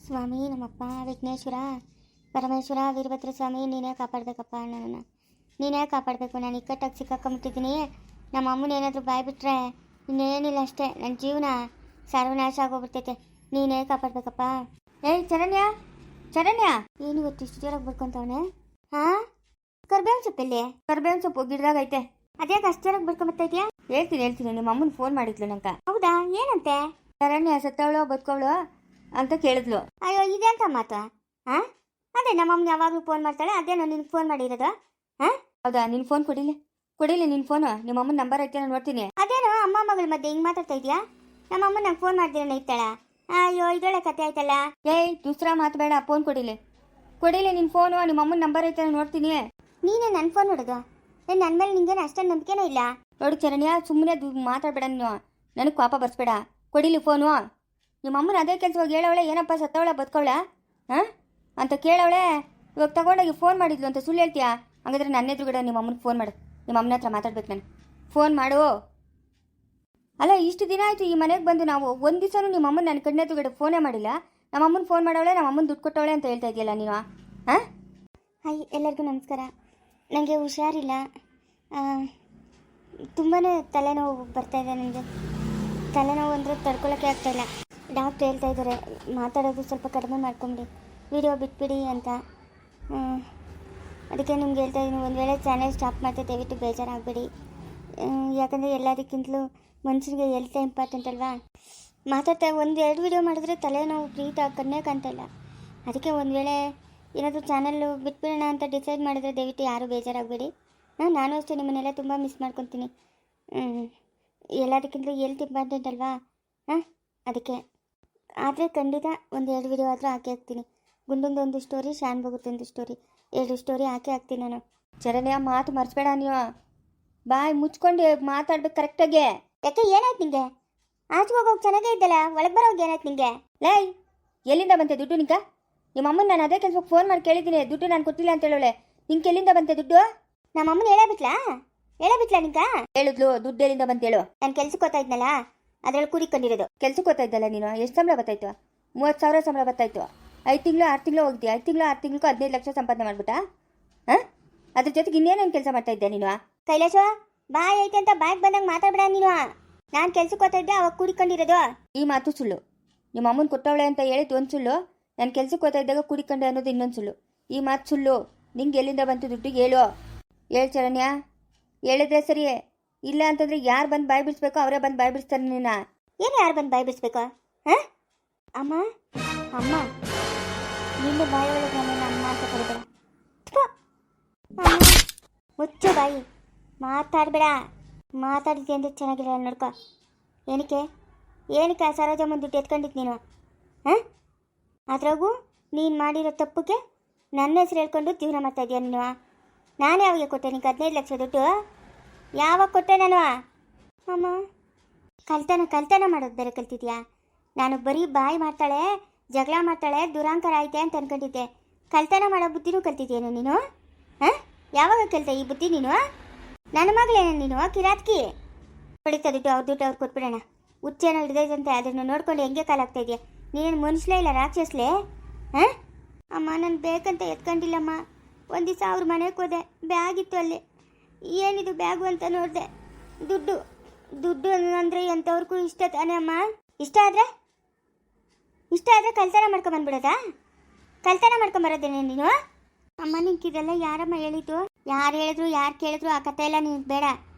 ಸ್ವಾಮಿ ನಮ್ಮಪ್ಪ ವಿಘ್ನೇಶ್ವರ ಪರಮೇಶ್ವರ ವೀರಭದ್ರ ಸ್ವಾಮಿ ನೀನೇ ಕಾಪಾಡಬೇಕಪ್ಪ ನನ್ನನ್ನು, ನೀನೇ ಕಾಪಾಡಬೇಕು. ನಾನು ಇಕ್ಕಟ್ಟಾಗಿ ಸಿಕ್ಕಾಕೊಂಬಿಟ್ಟಿದ್ದೀನಿ. ನಮ್ಮ ಅಮ್ಮನ ಏನಾದರೂ ಬಾಯ್ಬಿಟ್ರೆ ಇನ್ನೇನಿಲ್ಲ ಅಷ್ಟೇ, ನನ್ನ ಜೀವನ ಸರ್ವನಾಶ ಆಗೋಗ್ಬಿಡ್ತೈತೆ. ನೀನೇ ಕಾಪಾಡಬೇಕಪ್ಪ. ಏಯ್ ಚರಣ್ಯ, ಚರಣ್ಯ, ಏನು ಇವತ್ತು ಇಷ್ಟು ಜೋರಾಗಿ ಬಿಡ್ಕೊತವನೆ? ಹಾಂ, ಕರ್ಬೇವಿನ ಸೊಪ್ಪು ಎಲ್ಲಿ? ಕರ್ಬೇವಿನ ಸೊಪ್ಪು ಗಿಡದಾಗ ಐತೆ. ಅದ್ಯಾಕೆ ಅಷ್ಟು ಜೋರಾಗಿ ಬಿಡ್ಕೊಂಬರ್ತಾ ಹೇಳ್ತೀನಿ, ನಿಮ್ಮ ಅಮ್ಮನ ಫೋನ್ ಮಾಡಿದ್ಲು ನಂಗೆ. ಹೌದಾ, ಏನಂತೆ? ಶರಣ್ಯ ಸತ್ತವಳು ಬದುಕವಳು ಅಂತ ಕೇಳಿದ್ಲು. ಅಯ್ಯೋ ಇದೆಂತ ಮಾತು? ಹಾಂ, ಅದೇ ನಮ್ಮಮ್ಮ ಯಾವಾಗಲೂ ಫೋನ್ ಮಾಡ್ತಾಳೆ, ಅದೇನೋ ನಿನ್ಗೆ ಫೋನ್ ಮಾಡಿರೋದು? ಹಾಂ, ಹೌದಾ? ನಿನ್ನ ಫೋನ್ ಕೊಡಿಲಿ ನಿನ್ನ ಫೋನು. ನಿಮ್ಮ ಅಮ್ಮನ ನಂಬರ್ ಐತೆ, ನಾನು ನೋಡ್ತೀನಿ. ಅದೇನೋ ಅಮ್ಮ ಮಗಳ ಮಧ್ಯೆ ಹಿಂಗೆ ಮಾತಾಡ್ತಾ ಇದೆಯಾ? ನಮ್ಮ ಅಮ್ಮ ನಂಗೆ ಫೋನ್ ಮಾಡ್ದಿರ ಇರ್ತಾಳ. ಅಯ್ಯೋ ಇದೊಳ್ಳೆ ಕತೆ ಆಯ್ತಲ್ಲ. ಏಯ್ ದೂಸರಾ ಮಾತು ಬೇಡ, ಫೋನ್ ಕೊಡಿಲಿ ನಿನ್ನ ಫೋನು. ನಿಮ್ಮ ಅಮ್ಮನ ನಂಬರ್ ಐತೆ, ನಾನು ನೋಡ್ತೀನಿ. ನೀನೇ ನನ್ನ ಫೋನ್ ನೋಡೋದು? ನನ್ನ ಮೇಲೆ ನಿಂಗೇನು ಅಷ್ಟೊಂದು ನಂಬಿಕೆನೇ ಇಲ್ಲ. ನೋಡು ಚರಣ್ಯ, ಸುಮ್ಮನೆ ಮಾತಾಡಬೇಡ ನೀನು, ನನಗೆ ಪಾಪ ಬರ್ಸ್ಬೇಡ. ಕೊಡಿಲಿ ಫೋನು. ನಿಮ್ಮ ಅಮ್ಮನ ಅದೇ ಕೆಲಸವಾಗಿ ಹೇಳವಳೆ, ಏನಪ್ಪ ಸತ್ತವಳ ಬದುಕವಳ ಹಾಂ ಅಂತ ಕೇಳವಳೆ. ಇವಾಗ ತಗೊಂಡೋಗಿ ಫೋನ್ ಮಾಡಿದ್ಲು ಅಂತ ಸುಳ್ಳು ಹೇಳ್ತೀಯಾ? ಹಂಗಾದ್ರೆ ನನ್ನ ಎದುರುಗಡೆ ನಿಮ್ಮ ಅಮ್ಮನಿಗೆ ಫೋನ್ ಮಾಡು. ನಿಮ್ಮ ಅಮ್ಮನ ಹತ್ರ ಮಾತಾಡ್ಬೇಕು ನಾನು. ಫೋನ್ ಮಾಡು. ಅಲ್ಲ, ಇಷ್ಟು ದಿನ ಆಯಿತು ಈ ಮನೆಗೆ ಬಂದು ನಾವು ಒಂದು ದಿವಸನೂ ನಿಮ್ಮ ಅಮ್ಮನ ನನ್ನ ಕಣ್ಣೆದುರುಗಡೆ ಫೋನೇ ಮಾಡಿಲ್ಲ. ನಮ್ಮ ಅಮ್ಮನ ಫೋನ್ ಮಾಡವಳೆ, ನಮ್ಮ ಅಮ್ಮನ ದುಡ್ಡು ಕೊಟ್ಟವಳೆ ಅಂತ ಹೇಳ್ತಾ ಇದೆಯಲ್ಲ ನೀನು. ಹಾಂ, ಹಾಯ್ ಎಲ್ಲರಿಗೂ ನಮಸ್ಕಾರ. ನನಗೆ ಹುಷಾರಿಲ್ಲ, ತುಂಬಾ ತಲೆನೋವು ಬರ್ತಾಯಿದೆ. ನನಗೆ ತಲೆನೋವು ಅಂದರೆ ತಡ್ಕೊಳ್ಳೋಕ್ಕೆ ಆಗ್ತಾಯಿಲ್ಲ. ಡಾಕ್ಟ್ರ್ ಹೇಳ್ತಾ ಇದ್ದಾರೆ ಮಾತಾಡೋದು ಸ್ವಲ್ಪ ಕಡಿಮೆ ಮಾಡ್ಕೊಂಬಿಡಿ, ವಿಡಿಯೋ ಬಿಟ್ಬಿಡಿ ಅಂತ. ಅದಕ್ಕೆ ನಿಮ್ಗೆ ಹೇಳ್ತಾ ಇದ್ದೀನಿ, ಒಂದು ವೇಳೆ ಚಾನೆಲ್ ಸ್ಟಾಪ್ ಮಾಡ್ತಾ ದಯವಿಟ್ಟು ಬೇಜಾರಾಗಬೇಡಿ. ಯಾಕಂದರೆ ಎಲ್ಲದಕ್ಕಿಂತಲೂ ಮನುಷ್ಯನಿಗೆ ಹೆಲ್ತ್ ಇಂಪಾರ್ಟೆಂಟ್ ಅಲ್ವಾ. ಮಾತಾಡ್ತಾ ಒಂದು-ಎರಡು ವಿಡಿಯೋ ಮಾಡಿದ್ರೆ ತಲೆನೋವು ಪ್ರೀತಾಗಿ ಕಣ್ಣೇ ಕಾಣ್ತಾಯಿಲ್ಲ. ಅದಕ್ಕೆ ಒಂದು ವೇಳೆ ಏನಾದರೂ ಚಾನಲ್ಲು ಬಿಟ್ಬಿಡೋಣ ಅಂತ ಡಿಸೈಡ್ ಮಾಡಿದ್ರೆ ದಯವಿಟ್ಟು ಯಾರೂ ಬೇಜಾರಾಗಬೇಡಿ. ನಾನು ಅಷ್ಟೇ ನಿಮ್ಮನ್ನೆಲ್ಲ ತುಂಬ ಮಿಸ್ ಮಾಡ್ಕೊತೀನಿ. ಎಲ್ಲದಕ್ಕಿಂತಲೂ ಹೆಲ್ತ್ ಇಂಪಾರ್ಟೆಂಟ್ ಅಲ್ವಾ. ಅದಕ್ಕೆ ಆದರೆ ಖಂಡಿತ ಒಂದು-ಎರಡು ವಿಡಿಯೋ ಆದರೂ ಹಾಕಿ ಹಾಕ್ತೀನಿ. ಗುಂಡೊಂದೊಂದು ಸ್ಟೋರಿ, ಶಾನ್ ಬಗುತ್ತೊಂದು ಸ್ಟೋರಿ, 2 ಸ್ಟೋರಿ ಹಾಕಿ ಹಾಕ್ತೀನಿ ನಾನು. ಚರಣ್ಯ, ಮಾತು ಮರ್ಸ್ಬೇಡ ನೀವು. ಬಾಯ್ ಮುಚ್ಕೊಂಡು ಮಾತಾಡ್ಬೇಕು ಕರೆಕ್ಟಾಗೆ. ಯಾಕೆ ಏನಾಯ್ತು ನಿಂಗೆ? ಆಚೆ ಹೋಗೋಗಿ ಚೆನ್ನಾಗೇ ಇದ್ದಲ್ಲ, ಒಳಗೆ ಬರೋಗಿ ಏನಾಯ್ತು ನಿಂಗೆ? ಲೈ, ಎಲ್ಲಿಂದ ಬಂತೆ ದುಡ್ಡು ನಿಂಗೆ? ನಿಮ್ಮ ಅಮ್ಮನ ನಾನು ಅದೇ ಕೆಲಸಕ್ಕೆ ಫೋನ್ ಮಾಡಿ ಕೇಳಿದ್ದೀನಿ, ದುಡ್ಡು ನಾನು ಕೊಟ್ಟಿಲ್ಲ ಅಂತ ಹೇಳೋಳೆ. ನಿಂಗೆ ಎಲ್ಲಿಂದ ಬಂತೆ ದುಡ್ಡು? ನಮ್ಮ ಅಮ್ಮನ ಹೇಳಬಿಟ್ಲಾ ನಿಂಗೆ? ಹೇಳಿದ್ಲು, ದುಡ್ಡು ಎಲ್ಲಿಂದ ಬಂತೇಳು. ನಾನು ಕೆಲ್ಸಕ್ಕೆ ಹೋಗ್ತಾ ಇದ್ನಲ್ಲ, ಅದ್ರಲ್ಲಿ ಕೂಡಿಕೊಂಡಿರೋದು. ಕೆಲ್ಸಕ್ಕೆ ಹೋಗ್ತಾ ಇದ್ದಲ್ಲ ನೀನು? ಎಷ್ಟು ಸಂಬಳ ಬರ್ತಾಯಿತ್ತು? 30,000 ಸಂಬಳ ಬರ್ತಾಯಿತ್ತು. 5 ತಿಂಗಳು 6 ತಿಂಗಳು ಹೋಗ್ತೀಯ. 5 ತಿಂಗಳು 6 ತಿಂಗಳು 15 ಲಕ್ಷ ಸಂಪಾದನೆ ಮಾಡ್ಬಿಟ್ಟಾ? ಹಾಂ, ಅದ್ರ ಜೊತೆಗೆ ಇನ್ನೇನೇನು ಕೆಲಸ ಮಾಡ್ತಾ ಇದ್ದೆ ನೀನು? ಕೈಲಾಸ, ಬಾಯ್ ಐತೆ ಅಂತ ಬಾಯ್ಗೆ ಬಂದಂಗೆ ಮಾತಾಡ್ಬೇಡ ನೀನು. ನಾನು ಕೆಲ್ಸಕ್ಕೆ ಹೋಗ್ತಾ ಇದ್ದೆ, ಅವಾಗ ಕೂಡಿಕೊಂಡಿರೋದು. ಈ ಮಾತು ಸುಳ್ಳು. ನಿಮ್ಮ ಅಮ್ಮನ ಕೊಟ್ಟವಳೆ ಅಂತ ಹೇಳಿದ್ದು ಒಂದು ಸುಳ್ಳು, ನಾನು ಕೆಲ್ಸಕ್ಕೆ ಹೋಗ್ತಾ ಇದ್ದಾಗ ಕೂಡಿಕೊಂಡೆ ಅನ್ನೋದು ಇನ್ನೊಂದು ಸುಳ್ಳು. ಈ ಮಾತು ಸುಳ್ಳು. ನಿಂಗೆ ಎಲ್ಲಿಂದ ಬಂತು ದುಡ್ಡಿಗೆ ಹೇಳು ಚರಣ್ಯ. ಹೇಳಿದ್ರೆ ಸರಿ, ಇಲ್ಲ ಅಂತಂದರೆ ಯಾರು ಬಂದು ಬಾಯ್ ಬಿಡಿಸ್ಬೇಕೋ ಅವರೇ ಬಂದು ಬಾಯ್ ಬಿಡಿಸ್ತಾರೆ ನೀನು. ಏನು ಯಾರು ಬಂದು ಬಾಯ್ ಬಿಡಿಸ್ಬೇಕು? ಹಾಂ, ಅಮ್ಮ ನಿನ್ನ ಬಾಯಿ ಒಳಗೆ ನನ್ನನ್ನು ಅಮ್ಮ ಅಂತ ಕರಿಬೇಡ. ಮುಚ್ಚು ಬಾಯಿ, ಮಾತಾಡಬೇಡ. ಮಾತಾಡಿದ್ದೆ ಅಂದರೆ ಚೆನ್ನಾಗಿಲ್ಲ ನೋಡ್ಕೊ. ಏನಕ್ಕೆ ಸರೋಜಮ್ಮನ ದುಡ್ಡು ಎತ್ಕೊಂಡಿದ್ದು ನೀನು? ಹಾಂ, ಅದ್ರಾಗೂ ನೀನು ಮಾಡಿರೋ ತಪ್ಪಕ್ಕೆ ನನ್ನ ಹೆಸರು ಹೇಳ್ಕೊಂಡು ಜೀವನ ಮಾಡ್ತಾ ಇದೀಯ ನೀನು. ನಾನು ಯಾವಾಗ ಕೊಟ್ಟೆ ನಿಂಗೆ 15 ಲಕ್ಷ ದುಡ್ಡು? ಯಾವಾಗ ಕೊಟ್ಟೆ ನಾನು? ಅಮ್ಮ, ಕಳ್ತನ ಮಾಡೋದು ಬೇರೆ ಕಲ್ತಿದ್ಯಾ? ನಾನು ಬರೀ ಬಾಯಿ ಮಾಡ್ತಾಳೆ, ಜಗಳ ಮಾಡ್ತಾಳೆ, ದುರಾಂಕಾರ ಐತೆ ಅಂತ ಅನ್ಕೊಂಡಿದ್ದೆ. ಕಳ್ತನ ಮಾಡೋ ಬುದ್ಧಿನೂ ಕಲ್ತಿದ್ಯೇನು ನೀನು? ಹಾಂ, ಯಾವಾಗ ಕಲ್ತೆ ಈ ಬುದ್ಧಿ ನೀನು? ನನ್ನ ಮಗಳೇನ ನೀನು? ಕಿರಾತ್ಕಿ ಹೊಡಿತಾ ದುಡ್ಡು ಅವ್ರು ಕೊಟ್ಬಿಡೋಣ. ಹುಚ್ಚೇನೋ ಹಿಡ್ದೈತಂತೆ, ಅದನ್ನು ನೋಡ್ಕೊಂಡು ಹೆಂಗೆ ಕಾಲಾಗ್ತಾ ಇದೆಯಾ? ನೀನೇನು ಮನುಷ್ಯಲೇ ಇಲ್ಲ ರಾಕ್ಷಸ್ಲೇ? ಹಾಂ, ಅಮ್ಮ ನಾನು ಬೇಕಂತ ಎತ್ಕೊಂಡಿಲ್ಲಮ್ಮ. ಒಂದು ದಿವಸ ಅವ್ರ ಮನೆಗೆ ಹೋದೆ, ಬ್ಯಾಗ್ ಇತ್ತು ಅಲ್ಲಿ. ಏನಿದು ಬ್ಯಾಗು ಅಂತ ನೋಡಿದೆ. ದುಡ್ಡು ಅಂದರೆ ಎಂಥವ್ರಿಗೂ ಇಷ್ಟ ತಾನೇ ಅಮ್ಮ? ಇಷ್ಟ ಆದರೆ ಕಳ್ತನ ಮಾಡ್ಕೊಂಬಂದ್ಬಿಡೋದಾ? ಕಳ್ತನ ಮಾಡ್ಕೊಂಬರೋದೇನೆ ನೀನು? ಅಮ್ಮ ನಿಂಗೆ ಇದೆಲ್ಲ ಯಾರಮ್ಮ ಹೇಳಿದ್ದು? ಯಾರು ಹೇಳಿದ್ರು, ಯಾರು ಕೇಳಿದ್ರು ಆ ಕಥೆ ಎಲ್ಲ ನಿನಗೆ ಬೇಡ.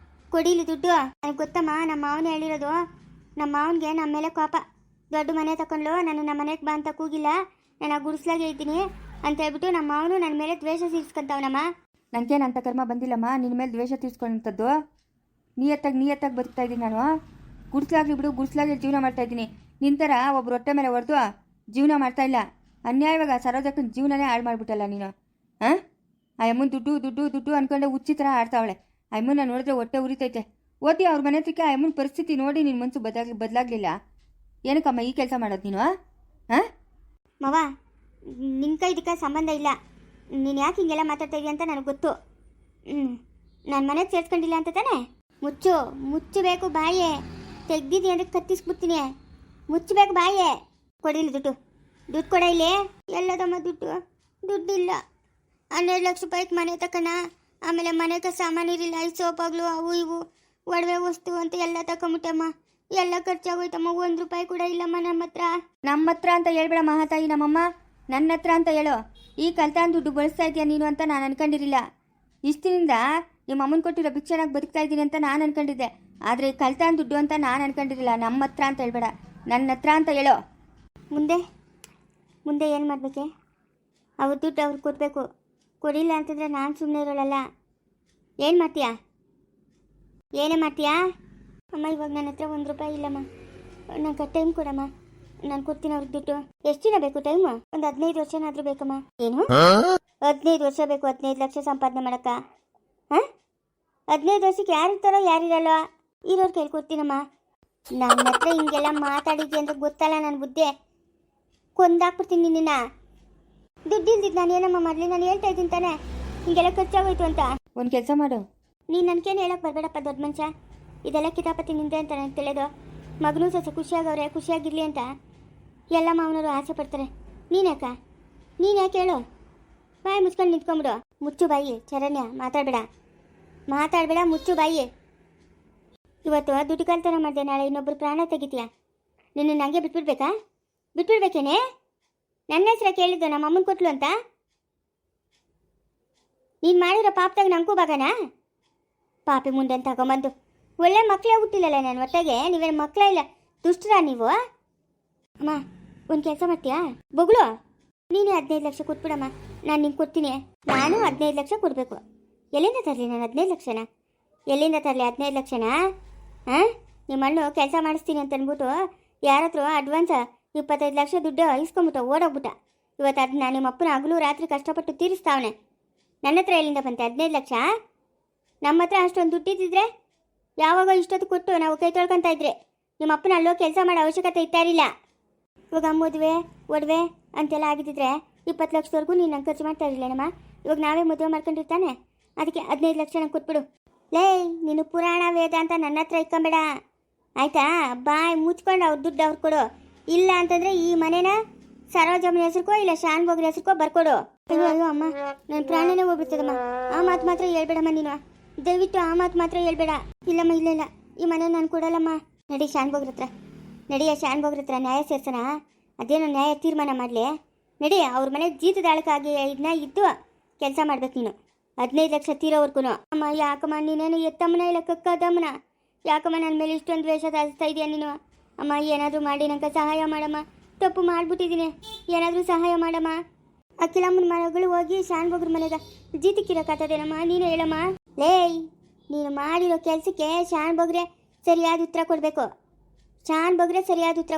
ಕೊಡಿಲಿ ದುಡ್ಡು. ನನಗೆ ಗೊತ್ತಮ್ಮ, ನಮ್ಮ ಮಾವನ ಹೇಳಿರೋದು. ನಮ್ಮ ಮಾವನಿಗೆ ನಮ್ಮ ಮೇಲೆ ಕೋಪ. ದೊಡ್ಡ ಮನೆ ತಗೊಂಡ್ಲು, ನಾನು ನಮ್ಮ ಮನೆಗೆ ಬಾ ಅಂತ ಕೂಗಿಲ್ಲ, ನಾನು ಆ ಗುಡಿಸ್ಲಾಗೆ ಇದ್ದೀನಿ ಅಂತ ಹೇಳ್ಬಿಟ್ಟು ನಮ್ಮ ಮಾವನು ನನ್ನ ಮೇಲೆ ದ್ವೇಷ ತೀರ್ಸ್ಕೊಂತವನಮ್ಮ. ನನಗೇನು ಅಂತ ಕರ್ಮ ಬಂದಿಲ್ಲಮ್ಮ ನಿನ್ನ ಮೇಲೆ ದ್ವೇಷ ತೀರ್ಸ್ಕೊಂಡಂಥದ್ದು. ನೀಯತ್ತಾಗಿ ಬದುಕ್ತಾ ಇದ್ದೀನಿ ನಾನು. ಗುಡಿಸ್ಲಾಗ್ಲಿ ಬಿಡು, ಗುಡಿಸ್ಲಾಗಿ ಜೀವನ ಮಾಡ್ತಾ ಇದ್ದೀನಿ. ನಿನ್ನ ಥರ ಒಬ್ರು ಹೊಟ್ಟೆ ಮೇಲೆ ಹೊಡೆದು ಜೀವನ ಮಾಡ್ತಾ ಇಲ್ಲ. ಅನ್ಯಾಯವಾಗ ಸರೋಜಕ್ಕನ ಜೀವನನೇ ಹಾಳು ಮಾಡಿಬಿಟ್ಟಲ್ಲ ನೀನು. ಹಾಂ, ಆ ಅಮ್ಮನ ದುಡ್ಡು ಅಂದ್ಕೊಂಡೆ ಹುಚ್ಚಿ ಥರ ಆಡ್ತಾವಳೆ. ಆ ಅಮ್ಮನ ನೋಡಿದ್ರೆ ಹೊಟ್ಟೆ ಉರಿತೈತೆ. ಓದಿ ಅವ್ರ ಮನೆ ಹತ್ರಕ್ಕೆ ಆ ಅಮ್ಮನ ಪರಿಸ್ಥಿತಿ ನೋಡಿ ನಿನ್ನ ಮನಸ್ಸು ಬದಲಾಗಲಿಲ್ಲ. ಏನಕ್ಕಮ್ಮ ಈ ಕೆಲಸ ಮಾಡೋದು ನೀನು? ಹಾಂ ಮವ, ನಿನ್ನ ಇದಕ್ಕೆ ಸಂಬಂಧ ಇಲ್ಲ. ನೀನು ಯಾಕೆ ಹಿಂಗೆಲ್ಲ ಮಾತಾಡ್ತಾ ಇದೀಯ ಅಂತ ನನಗೆ ಗೊತ್ತು. ನನ್ನ ಮನೆಗೆ ಸೇರ್ಸ್ಕೊಂಡಿಲ್ಲ ಅಂತ ತಾನೆ? ಮುಚ್ಚಬೇಕು ಬಾಯೇ. ತೆಗ್ದಿದ್ದಿ ಅಂದರೆ ಕತ್ತಿಸ್ಬಿಡ್ತೀನಿ. ಮುಚ್ಚಬೇಕು ಬಾಯೇ. ಕೊಡಿಲಿ ದುಡ್ಡು. ದುಡ್ಡು ಕೊಡ ಇಲ್ಲಿ. ಎಲ್ಲದಮ್ಮ ದುಡ್ಡು? ದುಡ್ಡಿಲ್ಲ. 12 ಲಕ್ಷ ರೂಪಾಯಿಗೆ ಮನೆ ತಕಣ. ಆಮೇಲೆ ಮನೆಗೆ ಸಾಮಾನು ಇರಲಿಲ್ಲ, ಈ ಸೋಪಾಗ್ಲು ಅವು ಇವು ಒಡವೆ ವಸ್ತು ಅಂತ ಎಲ್ಲ ತಗೊಂಬಿಟ್ಟಮ್ಮ. ಎಲ್ಲ ಖರ್ಚಾಗೋಯ್ತಮ್ಮ. 1 ರೂಪಾಯಿ ಕೂಡ ಇಲ್ಲಮ್ಮ ನಮ್ಮ ಹತ್ರ ಅಂತ ಹೇಳ್ಬೇಡ ಮಹಾತಾಯಿ. ನಮ್ಮಮ್ಮ ನನ್ನ ಹತ್ರ ಅಂತ ಹೇಳೋ. ಈ ಕಲ್ತಾನ್ ದುಡ್ಡು ಬಳಸ್ತಾ ಇದೆಯಾ ನೀನು ಅಂತ ನಾನು ಅನ್ಕೊಂಡಿರಲಿಲ್ಲ. ಇಷ್ಟಿನಿಂದ ನಿಮ್ಮ ಅಮ್ಮನ ಕೊಟ್ಟಿರೋ ಭಿಕ್ಷಣಾಗಿ ಬದುಕ್ತಾ ಇದ್ದೀನಿ ಅಂತ ನಾನು ಅನ್ಕೊಂಡಿದ್ದೆ. ಆದರೆ ಈ ಕಲ್ತಾನ್ ದುಡ್ಡು ಅಂತ ನಾನು ಅನ್ಕೊಂಡಿರಲಿಲ್ಲ. ನಮ್ಮ ಹತ್ರ ಅಂತ ಹೇಳ್ಬೇಡ, ನನ್ನ ಹತ್ರ ಅಂತ ಹೇಳೋ. ಮುಂದೆ ಏನು ಮಾಡಬೇಕೆ? ಅವ್ರ ದುಡ್ಡು ಅವ್ರಿಗೆ ಕೊಡಬೇಕು. ಕೊಡಿಲ್ಲ ಅಂತಂದರೆ ನಾನು ಸುಮ್ಮನೆ ಇರೋಲ್ಲ. ಏನು ಮಾಡ್ತೀಯಾ? ಏನೇ ಮಾಡ್ತೀಯಾ? ಅಮ್ಮ ಇವಾಗ ನನ್ನ ಹತ್ರ 1 ರೂಪಾಯಿ ಇಲ್ಲಮ್ಮ. ನಂಗೆ ಟೈಮ್ ಕೊಡಮ್ಮ, ನಾನು ಕೊಡ್ತೀನಿ ಅವ್ರಿಗೆ ದುಡ್ಡು. ಎಷ್ಟು ದಿನ ಬೇಕು ಟೈಮು? ಒಂದು 15 ವರ್ಷನಾದರೂ ಬೇಕಮ್ಮ. ಏನು 15 ವರ್ಷ ಬೇಕು 15 ಲಕ್ಷ ಸಂಪಾದನೆ ಮಾಡಕ್ಕ? ಹಾಂ, 15 ವರ್ಷಕ್ಕೆ ಯಾರಿರ್ತಾರೋ ಯಾರಿರಲ್ಲ, ಇರೋರು ಕೈಲಿ ಕೊಡ್ತೀನಮ್ಮ. ನನ್ನ ಹತ್ರ ಹಿಂಗೆಲ್ಲ ಮಾತಾಡಿದ್ದೆ ಅಂತ ಗೊತ್ತಲ್ಲ ನನ್ನ ಬುದ್ಧಿ. ಕೊಂದಾಕ್ಬಿಡ್ತೀನಿ ನಿನ್ನ. ದುಡ್ಡು ಇಲ್ದಿದ್ದು ನಾನು ಏನಮ್ಮ ಮಾಡಲಿ? ನಾನು ಹೇಳ್ತಾ ಇದ್ದೀನಿ ತಾನೆ ಹಿಂಗೆಲ್ಲ ಖರ್ಚಾಗೋಯ್ತು ಅಂತ. ಒಂದು ಕೆಲಸ ಮಾಡು, ನೀನು ನನಗೇನು ಹೇಳಕ್ಕೆ ಬರಬೇಡಪ್ಪ ದೊಡ್ಡ ಮನುಷ್ಯ. ಇದೆಲ್ಲ ಕಿತಾಪತಿ ನಿಂದೆ ಅಂತ ನನಗೆ ತಿಳಿಯೋದು. ಮಗನೂ ಸ್ವಲ್ಪ ಖುಷಿಯಾಗವ್ರೆ, ಖುಷಿಯಾಗಿರಲಿ ಅಂತ ಎಲ್ಲ ಮಾವನವರು ಆಸೆ ಪಡ್ತಾರೆ. ನೀನು ಯಾಕೆ ಹೇಳು? ಬಾಯಿ ಮುಚ್ಕೊಂಡು ನಿಂತ್ಕೊಂಬಿಡು. ಮುಚ್ಚು ಬಾಯಿ ಚರಣ್ಯ, ಮಾತಾಡಬೇಡ, ಮುಚ್ಚು ಬಾಯಿ. ಇವತ್ತು ದುಡ್ಡು ಕಳ್ತನ ಮಾಡಿದೆ, ನಾಳೆ ಇನ್ನೊಬ್ಬರು ಪ್ರಾಣ ತೆಗಿತೀಯ. ನಿನ್ನ ನನಗೆ ಬಿಟ್ಬಿಡ್ಬೇಕೇನೆ? ನನ್ನ ಹೆಸರ ಕೇಳಿದ್ದು ನಮ್ಮ ಅಮ್ಮನ ಕೊಟ್ಲು ಅಂತ. ನೀನು ಮಾಡಿರೋ ಪಾಪದಾಗ ನಂಗೂ ಬಾಗನಾ? ಪಾಪಿ ಮುಂದೆ ಅಂತ ತಗೊಂಬಂದು ಒಳ್ಳೆ ಮಕ್ಕಳೇ ಹುಟ್ಟಿಲ್ಲಲ್ಲ ನನ್ನ ಹೊಟ್ಟೆಗೆ. ನೀವೇನು ಮಕ್ಕಳೇ ಇಲ್ಲ, ದುಷ್ಟರಾ ನೀವು? ಅಮ್ಮ ಒಂದು ಕೆಲಸ ಮಾಡ್ತೀಯಾ? ಬೊಗಳು ನೀನೇ 15 ಲಕ್ಷ ಕೊಟ್ಬಿಡಮ್ಮ, ನಾನು ನಿಂಗೆ ಕೊಡ್ತೀನಿ. ನಾನು 15 ಲಕ್ಷ ಕೊಡಬೇಕು. ಎಲ್ಲಿಂದ ತರಲಿ ನಾನು 15 ಲಕ್ಷನ? ಎಲ್ಲಿಂದ ತರಲಿ 15 ಲಕ್ಷನ? ಹಾಂ, ನಿಮ್ಮ ಅಣ್ಣ ಕೆಲಸ ಮಾಡಿಸ್ತೀನಿ ಅಂತ ಅಂದ್ಬಿಟ್ಟು ಯಾರತ್ರ ಅಡ್ವಾನ್ಸ್ 25 ಲಕ್ಷ ದುಡ್ಡು ಇಸ್ಕೊಂಬಿಟ್ಟು ಓಡೋಗ್ಬಿಟ್ಟ. ಇವತ್ತು ಅದನ್ನ ನಿಮ್ಮ ಅಪ್ಪನ ಹಗಲು ರಾತ್ರಿ ಕಷ್ಟಪಟ್ಟು ತೀರಿಸ್ತಾವನೆ. ನನ್ನ ಹತ್ರ ಎಲ್ಲಿಂದ ಬಂತೆ 15 ಲಕ್ಷ? ನಮ್ಮ ಹತ್ರ ಅಷ್ಟೊಂದು ದುಡ್ಡಿದ್ದಿದ್ರೆ ಯಾವಾಗ ಇಷ್ಟೊತ್ತು ಕೊಟ್ಟು ನಾವು ಕೈ ತೊಳ್ಕೊತಾ ಇದ್ರೆ ನಿಮ್ಮ ಅಪ್ಪನ ಅಲ್ಲೋ ಕೆಲಸ ಮಾಡೋ ಅವಶ್ಯಕತೆ ಇರ್ತಾ ಇರಲಿಲ್ಲ. ಇವಾಗ ಮದುವೆ ಒಡವೆ ಅಂತೆಲ್ಲ ಆಗಿದ್ದಿದ್ರೆ 20 ಲಕ್ಷದವರೆಗೂ ನೀನು ನಂಗೆ ಖರ್ಚು ಮಾಡ್ತಾ ಇರಲಿಲ್ಲಮ್ಮ. ಇವಾಗ ನಾವೇ ಮದುವೆ ಮಾಡ್ಕೊಂಡಿರ್ತಾನೆ, ಅದಕ್ಕೆ 15 ಲಕ್ಷ ನಂಗೆ ಕೊಟ್ಬಿಡು. ಲೇ, ನೀನು ಪುರಾಣ ವೇದ ಅಂತ ನನ್ನ ಹತ್ರ ಇಕ್ಕೊಂಬೇಡ ಆಯಿತಾ? ಬಾಯ್ ಮುಚ್ಕೊಂಡು ಅವ್ರ ದುಡ್ಡು ಅವ್ರು ಕೊಡು. ಇಲ್ಲ ಅಂತಂದರೆ ಈ ಮನೇನ ಸರೋಜಮ್ಮನ ಹೆಸರುಕೋ ಇಲ್ಲ ಶಾನ್ ಬೋಗ್ರ ಹೆಸರುಕೋ ಬರ್ಕೊಡು. ಅಯ್ಯೋ ಅಮ್ಮ, ನನ್ನ ಪ್ರಾಣನೇ ಹೋಗ್ಬಿಡ್ತದಮ್ಮ. ಆ ಮಾತು ಮಾತ್ರ ಹೇಳ್ಬೇಡಮ್ಮ ನೀನು, ದಯವಿಟ್ಟು ಆ ಮಾತು ಮಾತ್ರ ಹೇಳ್ಬೇಡ. ಇಲ್ಲಮ್ಮ, ಇಲ್ಲ, ಈ ಮನೆ ನಾನು ಕೊಡಲ್ಲಮ್ಮ. ನಡಿ ಶಾನ್ ಬೋಗ್ರ ಹತ್ರ, ಶಾನ್ ಬೋಗ್ರ ಹತ್ರ ನ್ಯಾಯ ಸೇರ್ಸೋಣ. ಅದೇನೋ ನ್ಯಾಯ ತೀರ್ಮಾನ ಮಾಡಲಿ. ನಡಿ, ಅವ್ರ ಮನೆ ಜೀತದ ಆಳಕ್ಕಾಗಿ ಇದನ್ನ ಇದ್ದು ಕೆಲಸ ಮಾಡ್ಬೇಕು ನೀನು. 15 ಲಕ್ಷ ತೀರೋವರ್ಗು. ಅಮ್ಮ ಯಾಕಮ್ಮ ನೀನೇನು ಎತ್ತಮ್ಮನ ಇಲ್ಲ ಕಕ್ಕದಮ್ಮನ? ಯಾಕಮ್ಮ ನನ್ನ ಮೇಲೆ ಇಷ್ಟೊಂದು ದ್ವೇಷ ಸಾಧಿಸ್ತಾ ಇದೆಯಾ ನೀನು? ಅಮ್ಮ ಏನಾದರೂ ಮಾಡಿ ನಂಗೆ ಸಹಾಯ ಮಾಡಮ್ಮ. ತಪ್ಪು ಮಾಡಿಬಿಟ್ಟಿದ್ದೀನಿ, ಏನಾದರೂ ಸಹಾಯ ಮಾಡಮ್ಮ. ಅಖಿಲಮ್ಮನ ಮಗಳು ಹೋಗಿ ಶಾನ್ ಬೋಗ್ರ ಮನೆಗೆ ಜೀತಕ್ಕಿರೋಕ್ಕಾಗ್ತದೇನಮ್ಮ? ನೀನು ಹೇಳಮ್ಮ. ಲೇಯ್, ನೀನು ಮಾಡಿರೋ ಕೆಲಸಕ್ಕೆ ಶಾನ್ ಬೋಗ್ರೆ ಸರಿಯಾದ ಉತ್ತರ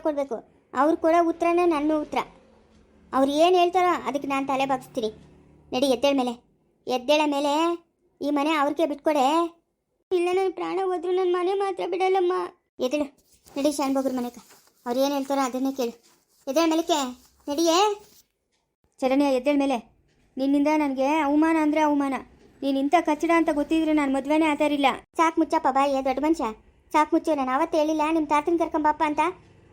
ಕೊಡಬೇಕು. ಅವ್ರು ಕೊಡೋ ಉತ್ತರನೇ ನನ್ನ ಉತ್ತರ. ಅವ್ರು ಏನು ಹೇಳ್ತಾರೋ ಅದಕ್ಕೆ ನಾನು ತಲೆ ಬಾಗಿಸ್ತೀನಿ. ನಡಿ, ಎದ್ದೇಳ ಮೇಲೆ ಈ ಮನೆ ಅವ್ರಿಗೆ ಬಿಟ್ಕೊಡೆ. ಇಲ್ಲ, ನನ್ನ ಪ್ರಾಣ ಹೋದ್ರು ನನ್ನ ಮನೆ ಮಾತ್ರ ಬಿಡಲ್ಲಮ್ಮ. ಎದ್ದೇಳು, ನಡಿ ಶಾನ್ ಬೋಗ್ರ ಮನೆಗೆ. ಅವ್ರು ಏನು ಹೇಳ್ತಾರೋ ಅದನ್ನೇ ಕೇಳು. ಎದ್ದೇಳ ಮೇಲಕ್ಕೆ, ನಡಿಯೇ ಚರಣ್ಯ, ಎದ್ದೇಳ ಮೇಲೆ. ನಿನ್ನಿಂದ ನನಗೆ ಅವಮಾನ ಅಂದರೆ ಅವಮಾನ. ನೀನು ಇಂಥ ಕಚ್ಚಡ ಅಂತ ಗೊತ್ತಿದ್ರೆ ನಾನು ಮದುವೆನೇ ಆತಾರಿಲ್ಲ. ಸಾಕು ಮುಚ್ಚಪ್ಪ ಬಾಯಿ ದೊಡ್ಡ ಮನುಷ್ಯ, ಸಾಕು ಮುಚ್ಚು. ನಾನು ಅವತ್ತು ಹೇಳಿಲ್ಲ ನಿಮ್ಮ ತಾತನ ಕರ್ಕೊಂಬಪ್ಪ ಅಂತ?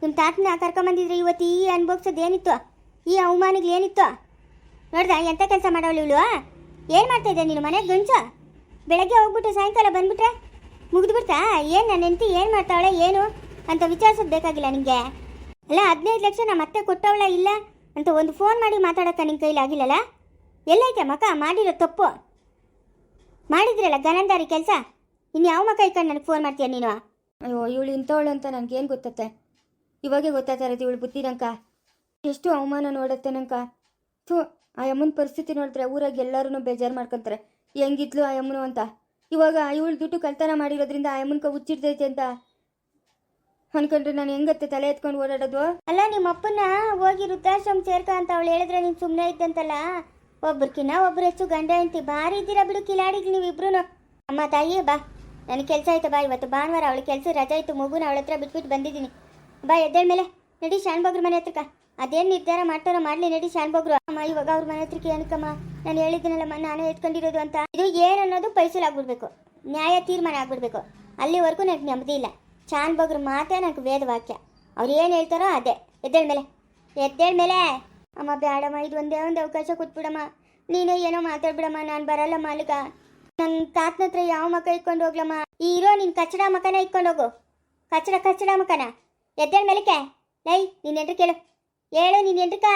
ನಿಮ್ಮ ತಾತನ ಕರ್ಕೊಂಬಂದಿದ್ರೆ ಇವತ್ತು ಈ ಅನ್ಭೋಗ್ಸೋದು ಏನಿತ್ತು? ಈ ಅವಮಾನಗಳು ಏನಿತ್ತು? ನೋಡ್ದ ಎಂಥ ಕೆಲಸ ಮಾಡೋಳು ಇವಳು? ಏನು ಮಾಡ್ತಾಯಿದ್ದೆ ನೀನು ಮನೆಗೆ ಗಂಚು? ಬೆಳಗ್ಗೆ ಹೋಗ್ಬಿಟ್ಟು ಸಾಯಂಕಾಲ ಬಂದ್ಬಿಟ್ರೆ ಮುಗಿದ್ಬಿಡ್ತಾ? ಏನು ನನ್ನ ಹೆಂಡತಿ ಏನು ಮಾಡ್ತಾವಳೆ ಏನು ಅಂತ ವಿಚಾರಿಸೋದು ಬೇಕಾಗಿಲ್ಲ ನಿಮಗೆ? ಅಲ್ಲ, 15 ಲಕ್ಷ ನಮ್ಮ ಅತ್ತೆ ಕೊಟ್ಟವಳ ಇಲ್ಲ ಅಂತ ಒಂದು ಫೋನ್ ಮಾಡಿ ಮಾತಾಡೋಕ್ಕೆ ನಿನ್ನ ಕೈಲಿ ಆಗಿಲ್ಲಲ್ಲ? ಎಲ್ಲೈತೆ ಮಕ್ಕ ಮಾಡಿರೋ ತಪ್ಪು? ಮಾಡಿದ್ರಲ್ಲ ಗನಂದಾರಿ ಕೆಲಸ, ಇನ್ಯಾವ ಮಕ್ಕ ಇಟ್ಕೊಂಡು ನನಗೆ ಫೋನ್ ಮಾಡ್ತೀಯ ನೀನು? ಅಯ್ಯೋ, ಇವಳು ಇಂಥವಳು ಅಂತ ನನಗೇನು ಗೊತ್ತತ್ತೆ? ಇವಾಗೇ ಗೊತ್ತಾಗ್ತಾ ಇರೋದು ಇವಳು ಬುದ್ಧಿ. ನಂಕ ಎಷ್ಟು ಅವಮಾನ ನೋಡುತ್ತೆ ನಂಕ. ಥೂ, ಆ ಅಮ್ಮನ ಪರಿಸ್ಥಿತಿ ನೋಡಿದ್ರೆ ಊರಾಗ ಎಲ್ಲರೂ ಬೇಜಾರು ಮಾಡ್ಕೊತಾರೆ. ಹೆಂಗಿದ್ಲು ಆ ಅಮ್ಮನು ಅಂತ. ಇವಾಗ ಇವಳು ದುಡ್ಡು ಕಳ್ತನ ಮಾಡಿರೋದ್ರಿಂದ ಆ ಅಮ್ಮನ್ಕ ಹುಚ್ಚಿಡ್ತೈತೆ ಅಂತ ಅನ್ಕೊಂಡ್ರೆ ನಾನು ಹೆಂಗತ್ತೆ ತಲೆ ಎತ್ಕೊಂಡು ಓಡಾಡೋದು? ಅಲ್ಲ, ನಿಮ್ಮ ಅಪ್ಪನ ಹೋಗಿ ವೃದ್ಧಾಶ್ರಮ ಸೇರ್ಕ ಅಂತ ಅವಳು ಹೇಳಿದ್ರೆ ನೀನು ಸುಮ್ಮನೆ ಇದ್ದಂತಲ್ಲ. ಒಬ್ರಕಿನ್ನ ಒಬ್ರು ಹೆಚ್ಚು ಗಂಡ ಹೆಂಡ್ತಿ ಭಾರಿ ಇದ್ದೀರಾ ಬಿಡು, ಕಿಲಾಡಿಗಳು ನೀವಿಬ್ರು. ಅಮ್ಮ ತಾಯಿ ಬಾ, ನನಗೆ ಕೆಲಸ ಆಯ್ತು ಬಾ. ಇವತ್ತು ಭಾನುವಾರ, ಅವಳು ಕೆಲಸ ರಜೆ ಆಯಿತು. ಮಗುನ ಅವಳ ಹತ್ರ ಬಿಟ್ಬಿಟ್ಟು ಬಂದಿದ್ದೀನಿ. ಬಾ, ಎದ್ದೇಳ ಮೇಲೆ ನಡಿ ಶಾನ್ ಬೋಗ್ರ ಮನೆ ಹತ್ರಕ್ಕ. ಅದೇನು ನಿರ್ಧಾರ ಮಾಡ್ತಾರೋ ಮಾಡಲಿ, ನಡಿ ಶಾನ್ ಬೋಗ್ರು. ಅಮ್ಮ ಇವಾಗ ಅವ್ರ ಮನೆ ಹತ್ರಕ್ಕೆ ಏನಕ್ಕಮ್ಮ? ನಾನು ಹೇಳಿದ್ದೀನಲ್ಲಮ್ಮ ನಾನೇ ಎತ್ಕೊಂಡಿರೋದು ಅಂತ. ಇದು ಏನನ್ನೋದು ಪೈಸಲಾಗ್ಬಿಡ್ಬೇಕು, ನ್ಯಾಯ ತೀರ್ಮಾನ ಆಗ್ಬಿಡ್ಬೇಕು. ಅಲ್ಲಿವರೆಗೂ ನನಗೆ ನೆಮ್ಮದಿ ಇಲ್ಲ. ಶಾನ್ ಬೋಗ್ರ ಮಾತೇ ನನಗೆ ವೇದ ವಾಕ್ಯ. ಅವ್ರು ಏನು ಹೇಳ್ತಾರೋ ಅದೇ. ಎದ್ದೇಳ ಮೇಲೆ ಎದ್ದೇಳ ಮೇಲೆ. ಅಮ್ಮ ಬೇಡಮ್ಮ, ಇದು ಒಂದೇ ಒಂದು ಅವಕಾಶ ಕೊಟ್ಬಿಡಮ್ಮ. ನೀನೇ ಏನೋ ಮಾತಾಡ್ಬಿಡಮ್ಮ, ನಾನು ಬರಲ್ಲ ಮಾಲೀಕ. ನನ್ನ ತಾತನ ಹತ್ರ ಯಾವ ಮಕ ಇಟ್ಕೊಂಡು ಹೋಗ್ಲಮ್ಮ. ಈ ಇರೋ ನಿನ್ನ ಕಚ್ಚಡ ಮಕನ ಇಟ್ಕೊಂಡು ಹೋಗು. ಕಚ್ಚಡ ಮಕನ. ಎದ್ದೇಳ ಮೇಲಕ್ಕೆ. ಲೈ ನೀನು ಎಂಟ್ರು ಕೇಳು. ಹೇಳು ನೀನು ಎಂಟ್ರಕ.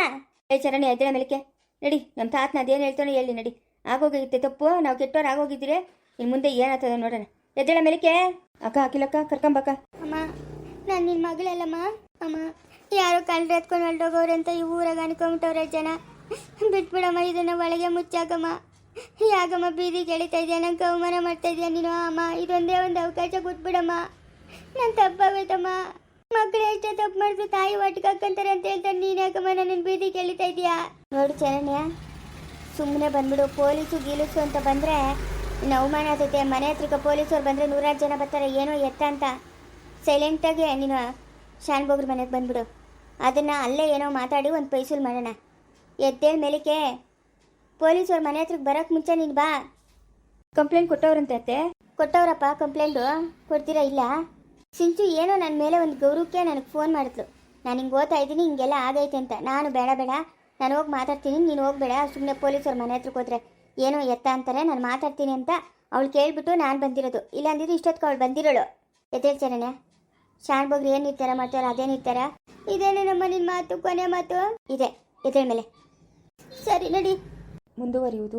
ಏ ಚರಣಿ ಎದ್ದೇಳ ಮೇಲಕ್ಕೆ ನಡಿ. ನಮ್ಮ ತಾತನ ಅದೇನು ಹೇಳ್ತಾನೆ ಹೇಳಿ ನಡಿ. ಆಗೋಗಿತ್ತೆ ತಪ್ಪು, ನಾವು ಕೆಟ್ಟವ್ರು ಆಗೋಗಿದ್ದೀರಿ. ಇನ್ನು ಮುಂದೆ ಏನಾಗ್ತದೆ ನೋಡೋಣ. ಎದ್ದೇಳ ಮೇಲಕ್ಕೆ. ಅಕ್ಕ ಅಖಿಲಕ್ಕ ಕರ್ಕೊಂಬಕ್ಕ. ಅಮ್ಮ ನಾನು ನಿನ್ನ ಮಗಳಲ್ಲಮ್ಮ. ಅಮ್ಮ ಯಾರೋ ಕಳ್ರು ಎತ್ಕೊಂಡು ಹೊರಟೋಗವ್ರೆ ಅಂತ ಈ ಊರಾಗ ಅನ್ಕೊಂಬಿಟ್ಟವ್ರೆ ಜನ. ಬಿಟ್ಬಿಡಮ್ಮ, ಇದನ್ನ ಒಳಗೆ ಮುಚ್ಚಾಕಮ್ಮ. ಯಾಕಮ್ಮ ಬೀದಿಗೆ ಎಳಿತಾ ಇದೆಯಾ, ನಂಗೆ ಅವಮಾನ ಮಾಡ್ತಾ ಇದೆಯಾ ನೀನು? ಅಮ್ಮ ಇದೊಂದೇ ಒಂದು ಅವಕಾಶ ಕೊಟ್ಬಿಡಮ್ಮ. ನಾನು ತಪ್ಪಾಗೋಯ್ತಮ್ಮ. ಮಕ್ಕಳು ಎಷ್ಟೇ ತಪ್ಪು ಮಾಡಿದ್ರು ತಾಯಿ ಒಟ್ಟಿಗೆ ಹಾಕ್ಕಂತಾರೆ ಅಂತ ಹೇಳ್ತಾರೆ. ನೀನು ಯಾಕಮ್ಮ ನನ್ನ ಬೀದಿಗೆ ಎಳಿತಾ ಇದೆಯಾ? ನೋಡು ಚರಣ್ಯ, ಸುಮ್ಮನೆ ಬಂದ್ಬಿಡು. ಪೊಲೀಸು ಗೀಲೀಸು ಅಂತ ಬಂದರೆ ಇನ್ನು ಅವಮಾನ ಆಗ್ತೈತೆ. ಮನೆ ಹತ್ರಕ್ಕೆ ಪೊಲೀಸವ್ರು ಬಂದರೆ 100 ಜನ ಬರ್ತಾರೆ ಏನೋ ಎತ್ತ ಅಂತ. ಸೈಲೆಂಟಾಗಿ ನೀನು ಶಾನ್ಬೋಗ್ರ ಮನೆಗೆ ಬಂದ್ಬಿಡು. ಅದನ್ನು ಅಲ್ಲೇ ಏನೋ ಮಾತಾಡಿ ಒಂದು ಪೈಸೂಲ್ ಮಾಡೋಣ. ಎದ್ದೇಳ ಮೇಲಕ್ಕೆ. ಪೊಲೀಸವ್ರ ಮನೆ ಹತ್ರಕ್ಕೆ ಬರೋಕ್ಕೆ ಮುಂಚೆ ನೀನು ಬಾ. ಕಂಪ್ಲೇಂಟ್ ಕೊಟ್ಟವ್ರಂತೆ ಅತ್ತೆ. ಕೊಟ್ಟವ್ರಪ್ಪ ಕಂಪ್ಲೇಂಟು. ಕೊಡ್ತೀರಾ? ಇಲ್ಲ ಸಿಂಚು ಏನೋ ನನ್ನ ಮೇಲೆ ಒಂದು ಗೌರವಕ್ಕೆ ನನಗೆ ಫೋನ್ ಮಾಡಿದ್ಲು. ನಾನು ಹಿಂಗೆ ಓದ್ತಾ ಇದ್ದೀನಿ, ಹಿಂಗೆಲ್ಲ ಆಗೈತೆ ಅಂತ. ನಾನು ಬೇಡ ನಾನು ಹೋಗಿ ಮಾತಾಡ್ತೀನಿ, ನೀನು ಹೋಗಬೇಡ. ಸುಮ್ಮನೆ ಪೊಲೀಸವ್ರ ಮನೆ ಹತ್ರಕ್ಕೆ ಹೋದ್ರೆ ಏನೋ ಎತ್ತ ಅಂತಾರೆ. ನಾನು ಮಾತಾಡ್ತೀನಿ ಅಂತ ಅವಳು ಕೇಳಿಬಿಟ್ಟು ನಾನು ಬಂದಿರೋದು. ಇಲ್ಲ ಅಂದಿದ್ದು ಇಷ್ಟೊತ್ತಿಗೆ ಅವಳು ಬಂದಿರೋಳು. ಎದ್ದೇಳು ಚರಣೆ. ಶಾನ್ಬೋಗ್ರು ಏನು ನಿರ್ಧಾರ ಮಾಡ್ತಾರೋ ಅದೇ ನಿರ್ಧಾರ. ಇದೇನೇ ನಮ್ಮ ನಿನ್ನ ಮಾತು, ಕೊನೆ ಮಾತು ಇದೆ. ಎದ್ದೇಳ ಮೇಲೆ. ಸರಿ ನಡಿ. ಮುಂದುವರಿಯುವುದು